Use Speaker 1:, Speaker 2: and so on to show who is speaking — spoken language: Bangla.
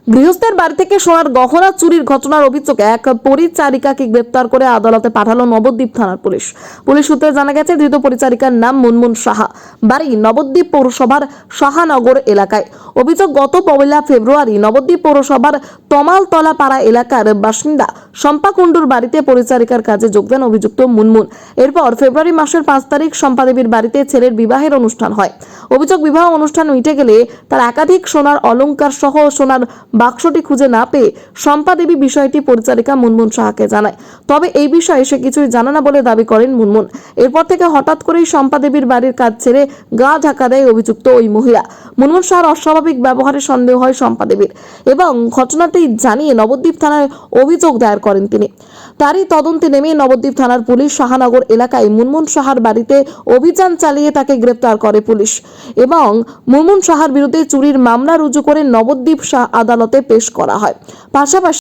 Speaker 1: গৃহস্থের বাড়ি থেকে সোনার গহনা চুরির ঘটনার অভিযোগে এক পরিচারিকাকে গ্রেপ্তার করে আদালতে পাঠালো নবদ্বীপ থানার পুলিশ। পুলিশ সূত্রে জানা গেছে, ধৃত পরিচারিকার নাম মুনমুন সাহা, বাড়ি নবদ্বীপ পৌরসভার সাহানগর এলাকায়। অভিযোগ, গত 1 ফেব্রুয়ারি নবদ্বীপ পৌরসভার তমালতলা পাড়া এলাকার বাসিন্দা শম্পা কুণ্ডুর বাড়িতে পরিচারিকার কাজে যোগ দেন অভিযুক্ত মুনমুন। এরপর ফেব্রুয়ারি মাসের 5 তারিখ শম্পা দেবীর বাড়িতে ছেলের বিবাহের অনুষ্ঠান হয়। অভিযোগ, বিবাহ অনুষ্ঠান মিটে গেলে তার একাধিক সোনার অলংকার সহ সোনার বাক্সটি খুঁজে না পেয়ে শম্পা দেবী বিষয়টি পরিচারিকা মুনমুন সাহাকে জানায়। তবে এই বিষয়ে সে কিছুই জানে না বলে দাবি করেন মুনমুন। এরপর থেকে হঠাৎ করেই শম্পা দেবীর বাড়ির কাজ ছেড়ে গা ঢাকা দেয় অভিযুক্ত ওই মহিলা। মুনমুন সাহার অস্বাভাবিক ব্যবহারে সন্দেহ হয় শম্পা দেবীর এবং ঘটনাটি জানিয়ে নবদ্বীপ থানায় অভিযোগ দায়ের করেন তিনি। তারই তদন্তে নেমে নবদ্বীপ থানার পুলিশ শাহানগর এলাকায় মুনমুন সাহার বাড়িতে অভিযান চালিয়ে তাকে গ্রেপ্তার করে পুলিশ এবং মুনমুন সাহার বিরুদ্ধে চুরির মামলা রুজু করে নবদ্বীপ আদালতে পেশ করা হয়। পাশাপাশি